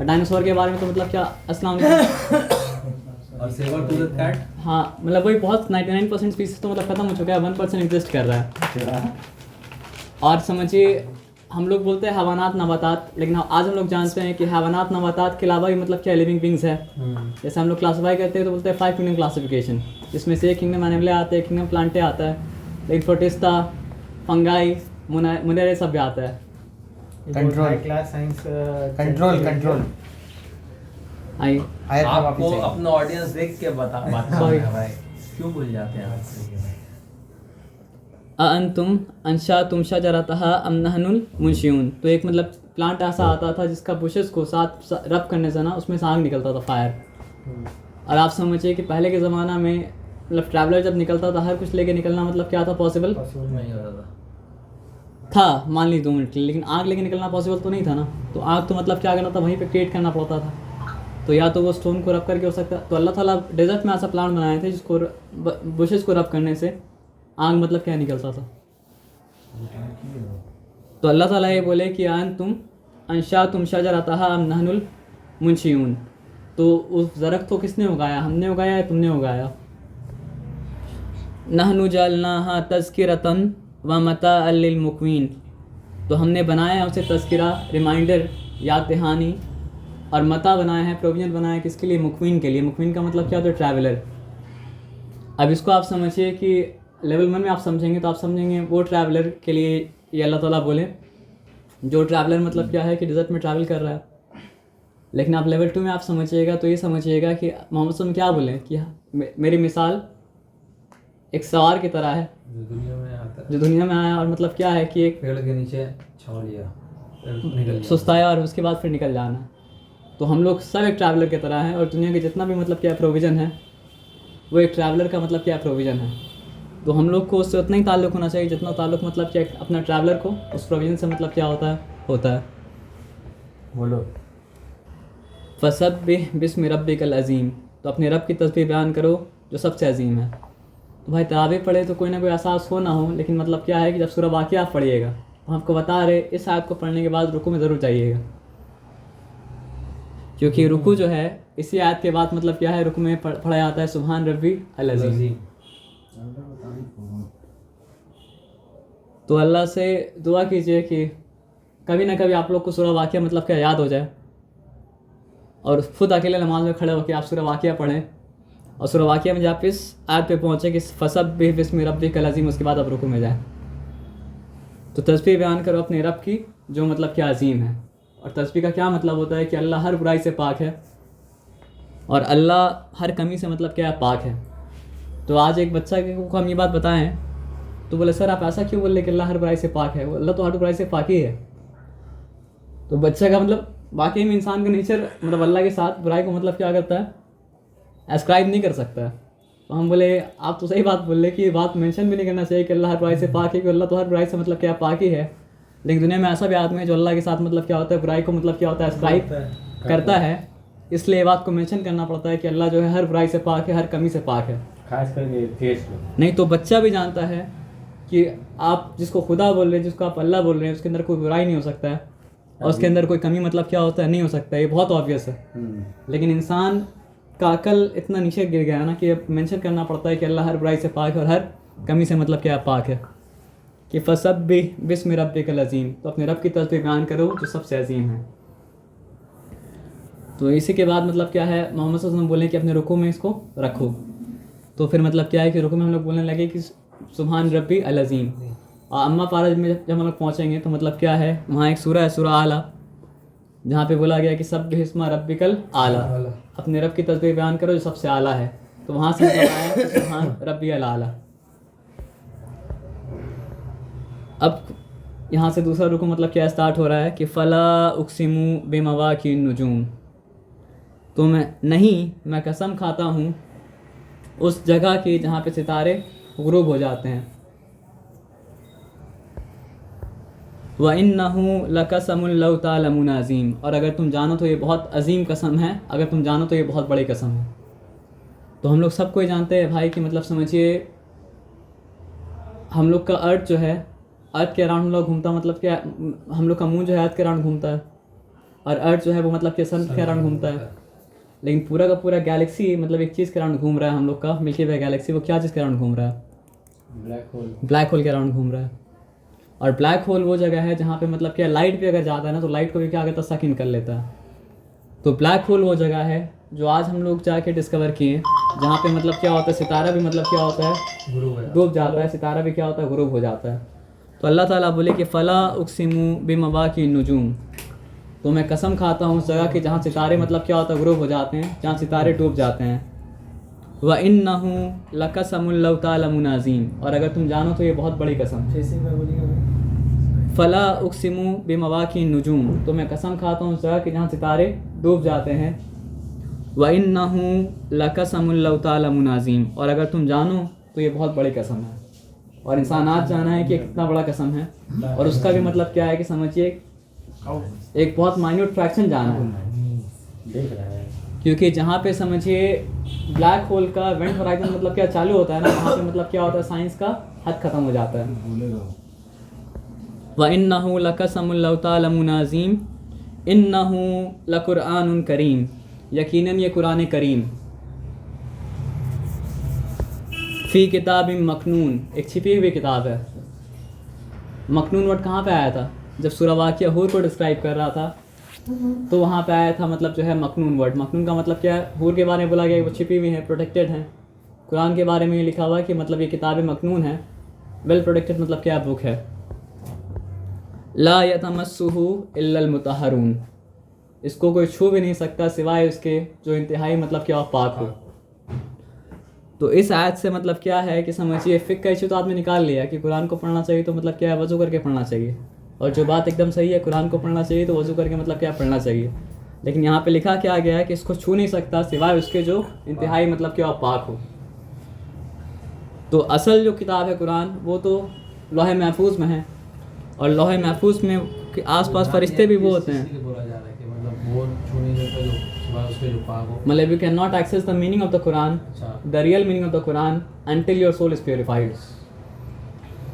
डायनासोर के बारे में तो मतलब क्या अस्सलाम वालेकुम। और सेवर टूथ कैट। हाँ, मतलब वही बहुत 99% स्पीसीज तो मतलब ख़त्म हो चुका है, 1% एग्जिस्ट कर रहा है। और समझिए हम लोग बोलते हैं हैवानात नबातात, लेकिन आज हम लोग जानते हैं कि हैवानात नबातात के अलावा भी मतलब क्या लिविंग बींग्स है। जैसे हम लोग क्लासीफाई करते हैं तो बोलते हैं 5 किंगडम क्लासिफिकेशन, जिसमें से एक किंगडम एनिमल आता है, एक किंगडम प्लांटे आता है, लेकिन प्रोटिस्टा, फंगाई, मुनेरे सब भी आता है। Control class science control I आपको अपना ऑडियंस देख के बता Sorry. भाई क्यों भूल जाते हैं आपसे भाई। अअंतुम अंशाअतुम शजरतहा अम नहनुल मुंशिऊन। तो एक मतलब प्लांट ऐसा आता था जिसका बुशेस को साथ रब करने से ना उसमें से आग निकलता था, फायर। और आप समझिए कि पहले के ज़माना में मतलब ट्रैवलर जब निकलता था, हर कुछ लेके निकलना मतलब क्या था, पॉसिबल नहीं होता था। था, मान ली 2 मिनट के लिए, लेकिन आग लेके निकलना पॉसिबल तो नहीं था ना। तो आग तो मतलब क्या करना था, वहीं पे क्रिएट करना पड़ता था। तो या तो वो स्टोन को रब करके हो सकता। तो अल्लाह ताला डेजर्ट में ऐसा प्लांट बनाए थे जिसको बुशेस को रब करने से आग मतलब क्या निकलता था। तो अल्लाह ताला ये बोले कि तुम अंशा तुम शजरतहा अम नहनुल मुंशिऊन। तो उस दरख्त को किसने उगाया, हमने उगाया या तुमने उगाया। नहनु जअलनाहा तज़किरतन व मताअल लिल मुक़वीन। तो हमने बनाया है उसे तज़किरा, रिमाइंडर, याद दहानी, और मता बनाया है, प्रोविजन बनाया है किसके लिए, मुक़वीन के लिए। मुक़वीन का मतलब क्या होता है, ट्रैवलर। अब इसको आप समझिए कि लेवल 1 में आप समझेंगे तो आप समझेंगे वो ट्रैवलर के लिए ये अल्लाह ताला बोले, जो ट्रैवलर मतलब क्या है कि डिज़र्ट में ट्रैवल कर रहा है। लेकिन आप लेवल 2 में आप समझिएगा तो ये समझिएगा कि मोहम्मद सल्लल्लाहु अलैहि वसल्लम क्या बोले कि मेरी मिसाल एक सवार की तरह है जो दुनिया में आता है, जो दुनिया में आया, और मतलब क्या है कि एक पेड़ के नीचे छाव लिया फिर निकल गया। सुस्ताया और उसके बाद फिर निकल जाना। तो हम लोग सब एक ट्रैवलर की तरह हैं, और दुनिया के जितना भी मतलब क्या प्रोविज़न है वो एक ट्रैवलर का मतलब क्या प्रोविज़न है। तो हम लोग को उससे उतना ही ताल्लुक़ होना चाहिए जितना ताल्लुक़ मतलब क्या अपना ट्रैवलर को उस प्रोविज़न से मतलब क्या होता है। बोलो। फसब्बिह बिस्मि रब्बिकल अज़ीम। तो अपने रब की तस्बीह बयान करो जो सबसे अजीम है। तो भाई तरावी पढ़े तो कोई ना कोई एहसास हो ना हो, लेकिन मतलब क्या है कि जब सूरह वाक़िया आप पढ़िएगा तो आपको बता रहे इस आयत को पढ़ने के बाद रुकू में ज़रूर जाइएगा, क्योंकि रुकू जो है इसी आयत के बाद मतलब क्या है, रुकू में पढ़ा जाता है सुभान रब्बी अल अज़ीम। तो अल्लाह से दुआ कीजिए कि कभी ना कभी आप लोग को सूरह वाक़िया मतलब क्या याद हो जाए, और खुद अकेले नमाज में खड़े होकर आप सूरह वाक़िया पढ़ें, और सूरह वाक़िया में जब आप इस आयत पे पहुँचे कि फसब्बिह बिस्मि रब्बिकल अज़ीम, उसके बाद आप रुकू में जाएँ। तो तस्बीह बयान करो अपने रब की जो मतलब क्या अजीम है। और तस्बीह का क्या मतलब होता है कि अल्लाह हर बुराई से पाक है और अल्लाह हर कमी से मतलब क्या है, पाक है। तो आज एक बच्चा को हम ये बात बताएं तो बोले सर आप ऐसा क्यों बोल रहे कि अल्लाह हर बुराई से पाक है, अल्लाह तो हर बुराई से पाक ही है। तो बच्चे का मतलब वाकई में इंसान का नेचर मतलब अल्लाह के साथ बुराई को मतलब क्या करता है, एस्क्राइब नहीं कर सकता है। तो हम बोले आप तो सही बात बोल रहे कि ये बात मेंशन भी नहीं करना चाहिए कि अल्लाह हर बुराई से पाक है, कि अल्लाह तो हर बुराई से मतलब क्या पाक ही है। लेकिन दुनिया में ऐसा भी आदमी है जो अल्लाह के साथ मतलब क्या होता है, बुराई को मतलब क्या होता है, एस्क्राइब करता है। इसलिए ये बात को मेंशन करना पड़ता है कि अल्लाह जो है हर बुराई से पाक है, हर कमी से पाक है। खास करके फेस में। नहीं तो बच्चा भी जानता है कि आप जिसको खुदा बोल रहे हैं, जिसको आप अल्लाह बोल रहे हैं, उसके अंदर कोई बुराई नहीं हो सकता है और उसके अंदर कोई कमी मतलब क्या होता है, नहीं हो सकता है। ये बहुत ऑब्वियस है। लेकिन इंसान का अकल इतना नीचे गिर गया है ना कि मेंशन करना पड़ता है कि अल्लाह हर बुराई से पाक है और हर कमी से मतलब क्या पाक है। कि फसब्बिह बिस्मि रब्बिकल अज़ीम। तो अपने रब की तस्बीह बयान करो जो सबसे अजीम है। तो इसी के बाद मतलब क्या है, मोहम्मद सल्लल्लाहु अलैहि वसल्लम बोले कि अपने रुकू में इसको रखो। तो फिर मतलब क्या है कि रुकू में हम लोग बोलने लगे कि सुभान रब्बी अल अज़ीम। और अम्मा पारज में जब हम लोग पहुँचेंगे तो मतलब क्या है, वहाँ एक सूरह है सूरह आला, जहाँ पे बोला गया कि सब हिस्मा रब्बिकल आला, अपने रब की तस्बीह बयान करो जो सबसे आला है। तो वहाँ से मतलब आया कि सुभान रब्बी अल आला। अब यहाँ से दूसरा रुकू मतलब क्या स्टार्ट हो रहा है कि फ़ला उक़सिमु बिमवाक़िन नुजूम, तो मैं कसम खाता हूँ उस जगह की जहाँ पे सितारे गुरूब हो जाते हैं। व इन्नहु लक़समुन लौ तालमुन अज़ीम, और अगर तुम जानो तो ये बहुत अजीम कसम है, अगर तुम जानो तो ये बहुत बड़ी कसम है। तो हम लोग सबको जानते हैं भाई कि मतलब समझिए हम लोग का अर्थ जो है, अर्थ के अराउंड हम लोग घूमता, मतलब क्या हम लोग का मुंह जो है अर्थ के अराउंड घूमता है, और अर्थ जो है वो मतलब कि सन के अराउंड घूमता है। लेकिन पूरा का पूरा गैलेक्सी मतलब एक चीज़ के अराउंड घूम रहा है। हम लोग का मिल्की वे गैलेक्सी वो क्या चीज़ के अराउंड घूम रहा है? ब्लैक होल के अराउंड घूम रहा है। और ब्लैक होल वो जगह है जहाँ पे मतलब क्या लाइट भी अगर जाता है ना तो लाइट को भी क्या करता है, सक इन कर लेता है। तो ब्लैक होल वो जगह है जो आज हम लोग जाके डिस्कवर किए, जहाँ पे मतलब क्या होता है, सितारा भी मतलब क्या होता है, डूब जाता है, सितारा भी क्या होता है, गुरूब हो जाता है। तो अल्लाह ताला बोले कि फ़ला उक़सिमु बिमवाक़िन नुजूम, तो मैं कसम खाता हूँ उस जगह की जहाँ सितारे मतलब क्या होता है, गुरूब हो जाते हैं, जहाँ सितारे डूब जाते हैं। व इन्नहु लक़समुन लौ तालमुन अज़ीम, और अगर तुम जानो तो ये बहुत बड़ी कसम। फ़ला उक़सिमु बिमवाक़िन नुजूम, तो मैं कसम खाता हूँ उस जगह की जहाँ सितारे डूब जाते हैं। व इन्नहु लक़समुन लौ तालमुन अज़ीम, और अगर तुम जानो तो ये बहुत बड़ी कसम है। और इंसान आज जाना है कि कितना बड़ा कसम है, और उसका भी मतलब क्या है कि समझिए एक बहुत माइन्यूट फ्रैक्शन जाना है। देख रहा है क्योंकि जहाँ पे समझिए ब्लैक होल का इवेंट होराइजन मतलब क्या चालू होता है ना, वहाँ पे मतलब क्या होता है, साइंस का हद ख़त्म हो जाता है। व इन्नहु लक़समुन लौ तालमुन अज़ीम इन्नहु लक़ुरआनुन करीम, यकीनन ये कुरान करीम फ़ी किताबिन मकनून, एक छिपी हुई किताब है। मकनून वर्ड कहाँ पे आया था? जब सूरह वाक़िया हूर को डिस्क्राइब कर रहा था तो वहाँ पे आया था मतलब जो है मकनून वर्ड। मकनून का मतलब क्या है? हूर के बारे में बोला गया वो छिपी हुई है, प्रोटेक्टेड है। कुरान के बारे में ये लिखा हुआ है कि मतलब ये किताब मकनून है, वेल प्रोटेक्टेड, मतलब क्या बुक है। ला यतमस्सुहु इल्लल मुतहहरून, इसको कोई छू भी नहीं सकता सिवाय उसके जो इंतहाई मतलब क्या पाक हो। तो इस आयत से मतलब क्या है कि समझिए फ़िक़्ह का इशू तो आदमी निकाल लिया कि कुरान को पढ़ना चाहिए तो मतलब क्या है, वज़ू करके पढ़ना चाहिए। और जो बात एकदम सही है, कुरान को पढ़ना चाहिए तो वज़ू करके मतलब क्या पढ़ना चाहिए। लेकिन यहाँ पे लिखा क्या गया है कि इसको छू नहीं सकता सिवाय उसके जो इंतहाई मतलब क्या पाक हो। तो असल जो किताब है कुरान वो तो लौह महफूज में है, और लौह महफूज में के आसपास फरिश्ते भी वो होते हैं। बोला जा रहा है कि मतलब वो छू नहीं सकता जो सिवाय उसके जो पाक हो। मतलब you can not access the meaning of the Quran, the real meaning of the Quran until your soul is purified.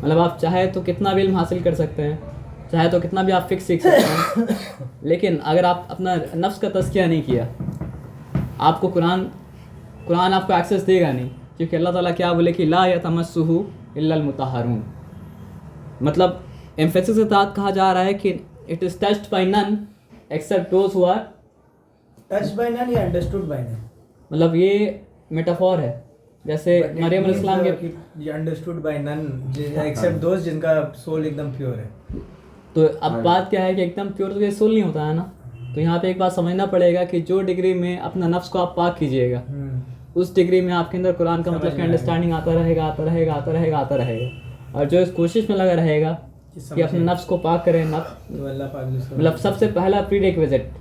मतलब आप चाहे तो कितना भी इल्म हासिल कर सकते हैं, चाहे तो कितना भी आप फ़िक्स सीख सकते हैं, लेकिन अगर आप अपना नफ्स का तज़किया नहीं किया, आपको कुरान आपको एक्सेस देगा नहीं। क्योंकि अल्लाह ताला क्या बोले कि ला यतमस्सुहु इल्लल मुतहहरून, मतलब एम्फेसिस के साथ कहा जा रहा है कि it is touched by none except those who are touched by none या अंडरस्टूड बाय नन। मतलब ये मेटाफॉर है, जैसे मरियम अलैहिस्सलाम के understood by none except those जिनका सोल एकदम प्योर है। तो अब बात क्या है कि एकदम प्योर तो ये सोल नहीं होता है ना। तो यहाँ पे एक बात समझना पड़ेगा कि जो डिग्री में अपना नफ्स को आप पाक कीजिएगा, उस डिग्री में आपके अंदर कुरान का मतलब कि अंडरस्टैंडिंग आता रहेगा। और जो इस कोशिश में लगा रहेगा कि अपने नफ्स को पाक करें, मतलब सबसे पहला प्रीरिक्विजिट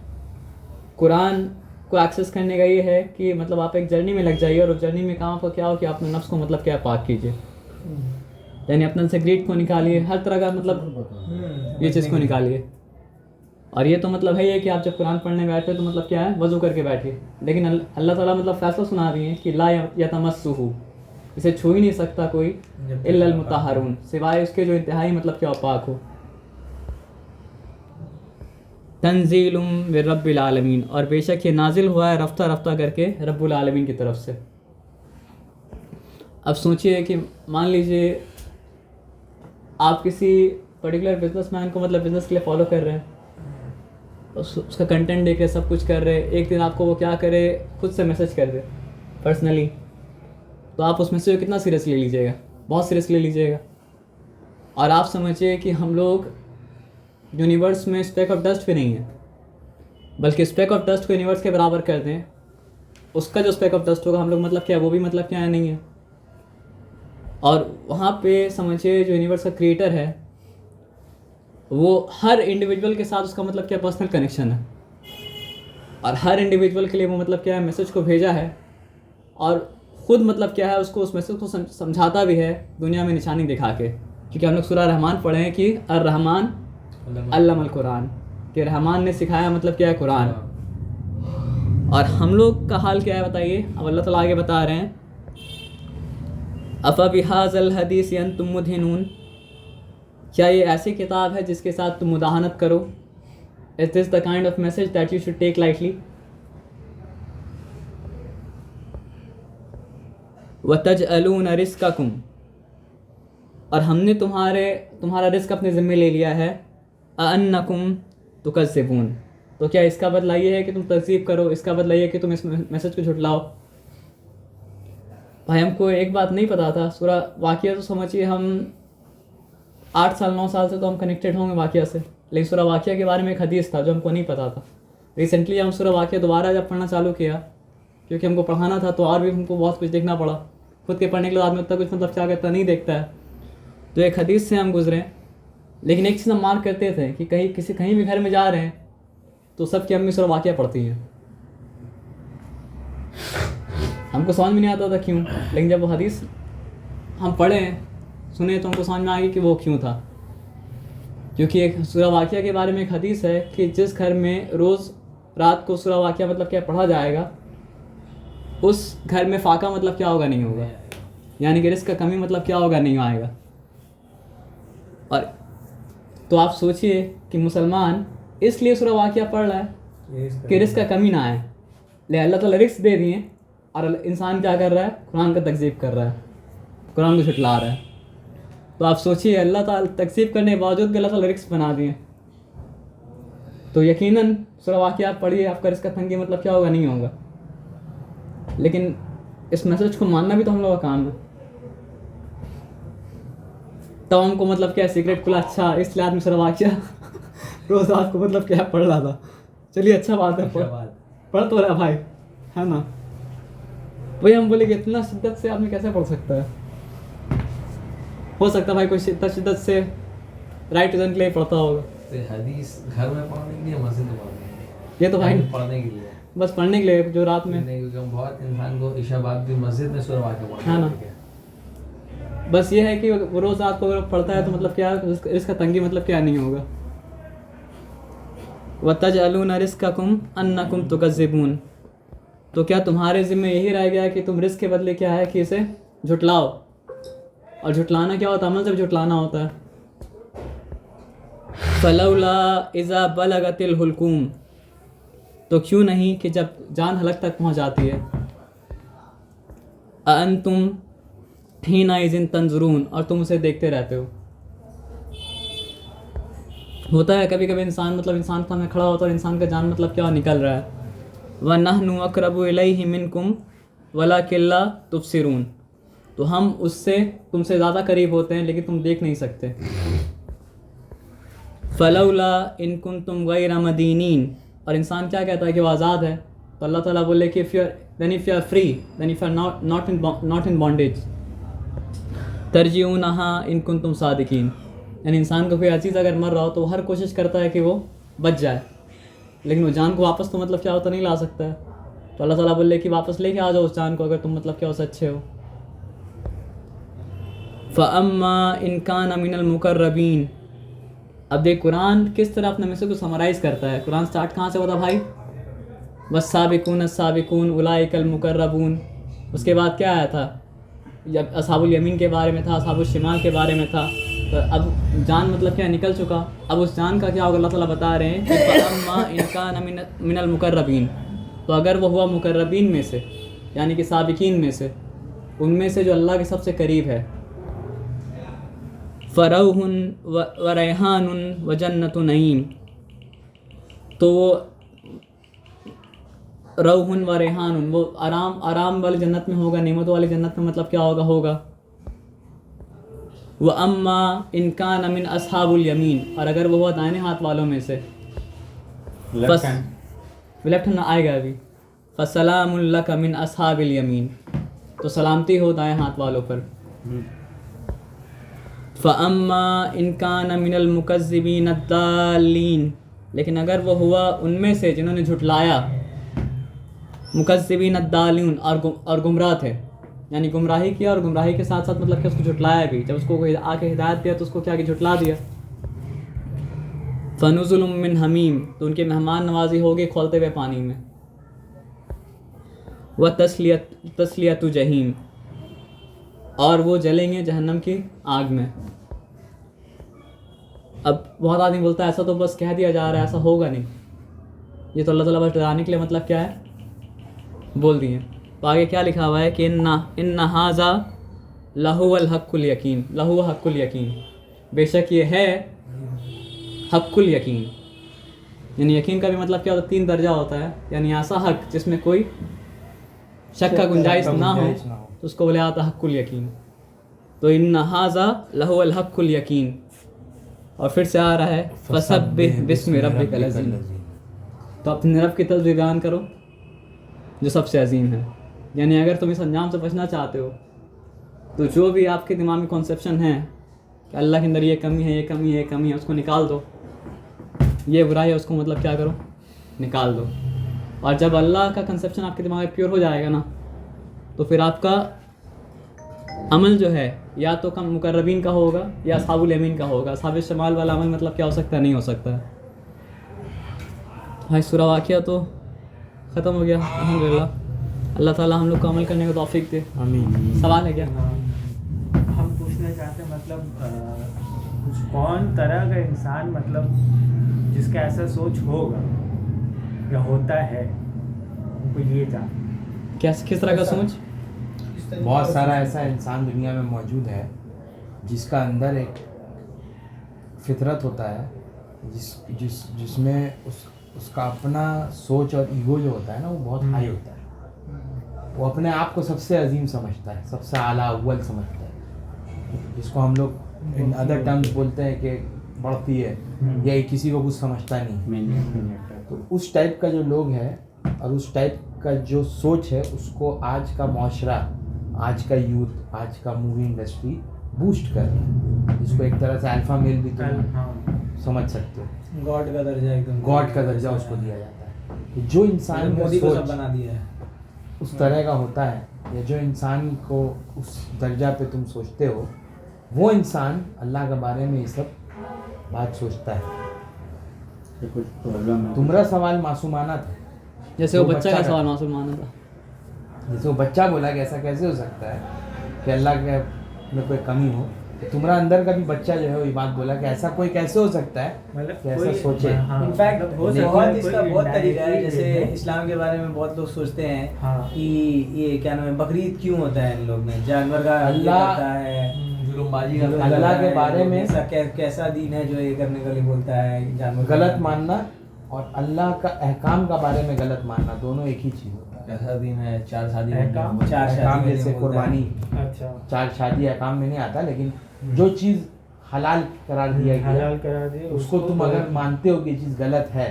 कुरान को एक्सेस करने का ये है कि मतलब आप एक जर्नी में लग जाइए, और उस जर्नी में काम को क्या हो कि अपने नफ्स को मतलब क्या पाक कीजिए, यानी अपने से ग्रीड को निकालिए, हर तरह का मतलब ये चीज़ को निकालिए। और ये तो मतलब है कि आप जब कुरान पढ़ने बैठे तो मतलब क्या है, वज़ू करके बैठिए। लेकिन अल्लाह ताला मतलब फैसला सुना रही है कि ला यतमस्सुहु, इसे छू ही नहीं सकता कोई इल्लल मुतहहरून, सिवाय उसके जो इंतहाई मतलब क्या पाक हो। तंज़ीलुम मिर रब्बिल आलमीन, और बेशक ये नाजिल हुआ है रफ्ता रफ्ता करके रब्बुल आलमीन की तरफ से। अब सोचिए कि मान लीजिए आप किसी पर्टिकुलर बिजनेसमैन को मतलब बिज़नेस के लिए फॉलो कर रहे हैं, उसका कंटेंट देख रहे, सब कुछ कर रहे, एक दिन आपको वो क्या करे, खुद से मैसेज कर दे पर्सनली, तो आप उस मैसेज को कितना सीरियस ले लीजिएगा, बहुत सीरियस ले लीजिएगा। और आप समझिए कि हम लोग यूनिवर्स में स्पेक ऑफ डस्ट भी नहीं है, बल्कि स्पेक ऑफ डस्ट को यूनिवर्स के बराबर कर दें, उसका जो स्पेक ऑफ डस्ट होगा हम लोग मतलब क्या है, वो भी मतलब क्या है नहीं है। और वहाँ पे समझिए जो यूनिवर्स का क्रिएटर है वो हर इंडिविजुअल के साथ उसका मतलब क्या पर्सनल कनेक्शन है, और हर इंडिविजुअल के लिए वो मतलब क्या है मैसेज को भेजा है, और ख़ुद मतलब क्या है उसको उस मैसेज को समझाता भी है दुनिया में निशानी दिखा के। क्योंकि हम लोग सूरह रहमान पढ़े हैं कि अर्रहमान अल्लमल कुरान, कि रहमान ने सिखाया मतलब क्या है कुरान। और हम लोग का हाल क्या है बताइए। अब अल्लाह ताला आगे बता रहे हैं, अफ़ा बिहाज़ल हदीस अंतुम मुदहिनून, क्या ये ऐसी किताब है जिसके साथ तुम मुदाहनत करो। Is this the kind of message that you should take lightly. वतजअलून रिज़्क़कुम, और हमने तुम्हारा रिस्क अपने ज़िम्मे ले लिया है। अन्नकुम तुकज़्ज़िबून, तो क्या इसका बदला ये है कि तुम तकज़ीब करो, इसका बदला ये है कि तुम इस मैसेज को झुटलाओ। भाई हमको एक बात नहीं पता था, सूरह वाक़िया तो समझिए हम 8 साल 9 साल से तो हम कनेक्टेड होंगे वाक़िया से, लेकिन सूरह वाक़िया के बारे में एक हदीस था जो हमको नहीं पता था। रिसेंटली हम सूरह वाक़िया दोबारा जब पढ़ना चालू किया, क्योंकि हमको पढ़ाना था तो और भी हमको बहुत कुछ देखना पड़ा। खुद के पढ़ने के लिए आदमी उतना कुछ मतलब क्या करता नहीं देखता है, तो एक हदीस से हम गुजरे। लेकिन एक चीज़ हम मार्क करते थे कि कहीं भी घर में जा रहे हैं तो सबकी अम्मी सूरह वाक़िया पढ़ती हैं। हमको समझ में नहीं आता था क्यों, लेकिन जब वो हदीस हम पढ़े सुने तो हमको समझ में आ गई कि वो क्यों था। क्योंकि एक सूरह वाक़िया के बारे में एक हदीस है कि जिस घर में रोज़ रात को सूरह वाक़िया मतलब क्या पढ़ा जाएगा, उस घर में फाका मतलब क्या होगा नहीं होगा, यानी कि रिस्क का कमी मतलब क्या होगा नहीं आएगा। और तो आप सोचिए कि मुसलमान इसलिए सूरह वाक़िया पढ़ रहा है कि रिस्क का कमी ना आए, ले अल्लाह ताला रिस्क दे दिए और इंसान क्या कर रहा है, कुरान का तकज़ीब कर रहा है, कुरान को झुटला रहा है। तो आप सोचिए अल्लाह ताला तकज़ीब करने के बावजूद भी अल्लाह ताला रिस्क बना दिए, तो यकीनन सूरह वाक़िया आप पढ़िए, आपका रिस्क का तंगी मतलब क्या होगा नहीं होगा। लेकिन इस मैसेज को मानना भी तो हम लोगों का काम है। तब हमको मतलब क्या सिगरेट खुला, अच्छा इसलिए आदमी सूरह वाक़िया रोज़ रात को मतलब क्या पढ़ रहा था। चलिए अच्छा बात है, पढ़ तो रहा भाई, है ना। वही हम बोले कि इतना शिद्दत से आदमी कैसे पढ़ सकता है। हो सकता है भाई कोई शिद्दत से राइट रीज़न के लिए पढ़ता होगा। तो हदीस घर में पढ़ने के लिए, मस्जिद में पढ़ने के लिए, ये तो भाई पढ़ने के लिए, बस पढ़ने के लिए जो रात में नहीं, क्योंकि हम बहुत इंसान को इशा बाद भी मस्जिद में सूरह वाक़िया पढ़ना हाँ ना। है। बस ये है कि वो रोज़ रात को अगर पढ़ता है तो मतलब क्या इसका तंगी मतलब क्या नहीं होगा। वतजअलून रिज़्क़कुम अन्नकुम तुकज़्ज़िबून, तो क्या तुम्हारे ज़िम्मे यही रह गया कि तुम रिस्क के बदले क्या है कि इसे झुटलाओ। और झुटलाना क्या होता है, अमल से झुटलाना होता है। फलौला इज़ा बलगतिल हुल्कूम, तो क्यों नहीं कि जब जान हलक तक पहुंच जाती है। अअंतुम हीना इज़िन तंजुरून, और तुम उसे देखते रहते हो। होता है कभी कभी इंसान इंसान सामने खड़ा होता है और इंसान का जान मतलब क्या निकल रहा है। व नहनु अक़रबु इलैहि मिनकुम वलाकिन ला तुबसिरून, तो हम उससे तुमसे ज़्यादा करीब होते हैं लेकिन तुम देख नहीं सकते। फलौला इन कुंतुम गैर मदीनीन, और इंसान क्या कहता है कि वो आज़ाद है, तो अल्लाह ताला बोले कि if you are free then if you are not in bondage तरजीऊनहा इन कुंतुम सादिकीन। यानी इंसान को कोई अजीज़ अगर मर रहा हो तो वो हर कोशिश करता है कि वो बच जाए, लेकिन वो जान को वापस तो मतलब क्या होता नहीं ला सकता है। तो अल्लाह ताला बोले कि वापस लेके आ जाओ उस जान को अगर तुम मतलब क्या उससे अच्छे हो। फ़अम्मा इन कान मिनल मुक़र्रबीन, अब देख कुरान किस तरह अपने मैसेज को समराइज़ करता है। कुरान स्टार्ट कहाँ से होता भाई, वस्साबिकून अस्साबिकून उलाइकल मुक़र्रबून। उसके बाद क्या आया था, जब असहाबुल यमीन के बारे में था, असहाबुल शिमाल के बारे में था। तो अब जान मतलब क्या निकल चुका, अब उस जान का क्या होगा अल्लाह ताला बता रहे हैं कि फ़अम्मा इन कान मिनल मुक़र्रबीन, तो अगर वो हुआ मुक़र्रबीन में से यानी कि साबिकीन में से, उनमें से जो अल्लाह के सबसे करीब है। फ़रौहुन व रैहानुन व जन्नतु नईम, तो वो रौहुन व रेहानुन, वो आराम वाली जन्नत में होगा, नेमतों वाली जन्नत में मतलब क्या होगा। व अम्मा इनकान मिन अस्हाबुल यमीन, और अगर वो हुआ दाहिने हाथ वालों में से, लेफ्ट हैंड, लेफ्ट हैंड आएगा अभी, फसलामुल लक मिन अस्हाबिल यमीन, तो सलामती हो दाएं हाथ वालों पर। फ़अम्मा इनकान मिनल मुकज़्ज़िबीन अद्दालीन, लेकिन अगर वो हुआ उनमें से जिन्होंने झुटलाया, मुकज़्ज़िबीन अद्दालीन, और गुमराह थे, यानी गुमराही किया और गुमराही के साथ साथ मतलब कि उसको झुटलाया भी। जब उसको कोई आके हिदायत दिया तो उसको क्या कि झुटला दिया। फ़नुज़ुलुम मिन हमीम, तो उनके मेहमान नवाजी होगी खोलते हुए पानी में। व तस्लियतु जहीम, और वो जलेंगे जहन्नम की आग में। अब बहुत आदमी बोलता है ऐसा तो बस कह दिया जा रहा है, ऐसा होगा नहीं, ये तो अल्लाह ताला बस डराने के लिए मतलब क्या है बोल दिए। तो आगे क्या लिखा हुआ है कि इन्ना हाज़ा लहुवल हक़्कुल यकीन, लहु हक़्कुल यकीन, बेशक ये है हक़्कुल यकीन। यानी यकीन का भी मतलब क्या होता है, 3 दर्जा होता है, यानी ऐसा हक़ जिसमें कोई शक का गुंजाइश ना हो, तो उसको बोले आता हक़्कुल यकीन। तो इन्ना हाज़ा लहुवल हक़्कुल यकीन, और फिर से आ रहा है फसब्बिह बिस्मि रब्बिकल अज़ीम, तो अपने रब की तस्बीह बयान करो जो सबसे अजीम है। यानी अगर तुम इस अंजाम से बचना चाहते हो तो जो भी आपके दिमाग में कॉन्सेप्शन है कि अल्लाह के अंदर ये कमी है, ये कमी है, ये कमी है, उसको निकाल दो, ये बुराई है उसको मतलब क्या करो, निकाल दो। और जब अल्लाह का कंसेप्शन आपके दिमाग में प्योर हो जाएगा ना, तो फिर आपका अमल जो है या तो कम मुकर्रबीन का होगा या असहाबुल यमीन का होगा। असहाबुल शमाल वाला अमल मतलब क्या हो सकता है, नहीं हो सकता। भाई सूरा वाक़िया तो ख़त्म हो गया अल्हम्दुलिल्लाह। अल्लाह ताला हम लोग को अमल करने को तौफीक दे। आमीन। सवाल है क्या? हम पूछना चाहते हैं मतलब कौन तरह का इंसान मतलब जिसका ऐसा सोच होगा या होता है, हमको ये जान किस तरह का सोच? बहुत सारा ऐसा इंसान दुनिया में मौजूद है जिसका अंदर एक फितरत होता है, जिसमें उसका अपना सोच और ईगो जो होता है ना, वो बहुत हाई होता है। वो अपने आप को सबसे अजीम समझता है, सबसे आला अव्वल समझता है, जिसको हम लोग इन अदर टर्म्स बोलते हैं कि बढ़ती है या किसी को कुछ समझता नहीं। तो उस टाइप का जो लोग है और उस टाइप का जो सोच है, उसको आज का माशरा, आज का यूथ, आज का मूवी इंडस्ट्री बूस्ट कर रहा है, जिसको एक तरह से अल्फा मेल भी तुम समझ सकते हो। गॉड का दर्जा, एकदम गॉड का दर्जा उसको दिया जाता है। तो जो इंसान का मोदी को सब सोच बना दिया है। उस तरह का होता है, या जो इंसान को उस दर्जा पे तुम सोचते हो, वो इंसान अल्लाह के बारे में ये सब बात सोचता है। कुछ प्रॉब्लम है। तुम्हारा सवाल मासूमाना था, जैसे वो वो बच्चा बच्चा का का- सवाल मासूमाना था। जैसे वो बच्चा बोला कि ऐसा कैसे हो सकता है कि अल्लाह के में कोई कमी हो। तो तुम्हारा अंदर का भी बच्चा जो है वो ये बात बोला कि ऐसा कोई कैसे हो सकता है मतलब कि ऐसा सोचे। इनफैक्ट हो सकता बहुत है इसका कोई बहुत तरीका है। indirectly जैसे है। इस्लाम के बारे में बहुत लोग सोचते हैं हाँ। कि ये क्या नाम है, बकरीद क्यों होता है इन लोग में, जानवर का ये अल्लाह- करता है, जुल्मबाजी जुल्म का अल्लाह करता के है, बारे में ऐसा कैसा दीन है जो ये करने के लिए बोलता है, जानवर गलत मानना और अल्लाह का अहकाम का बारे में गलत मानना, दोनों एक ही चीज़ होता है। कैसा दीन है, 4 शादी अहकाम? चार अहकाम शादी जैसे कुर्बानी, अच्छा 4 शादी अहकाम में नहीं आता, लेकिन जो चीज़ हलाल करार दिया गया हलाल करा दिए उसको तुम अगर मानते हो कि ये चीज़ गलत है,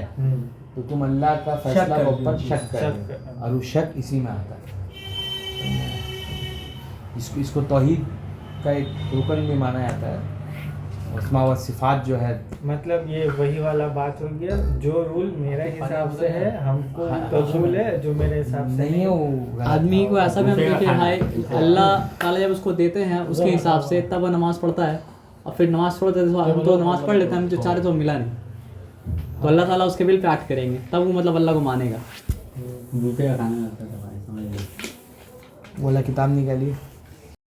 तो तुम अल्लाह का फैसला के ऊपर शक कर रहे हो, और वो शक इसी में आता है। इसको तौहीद का एक रुकन भी माना जाता है। अस्मा व सिफात जो है, मतलब ये वही वाला बात हो गया, जो रूल मेरे हिसाब से है हमको कबूल है, जो मेरे हिसाब से नहीं है वो गलत आदमी को है। ऐसा भी हम देखे भाई, अल्लाह ताला जब उसको देते हैं उसके हिसाब से, तब वो नमाज़ पढ़ता है, और फिर नमाज़ पढ़ते हैं हम तो नमाज़ पढ़ लेते हैं, हम जो चाह रहे तो मिला नहीं, तो अल्लाह ताला उसके बिल पे एक्ट करेंगे, तब वो मतलब अल्लाह को मानेगा। भूखे का खाना रहता था भाई, समझ लो। बोला किताब निकालिए।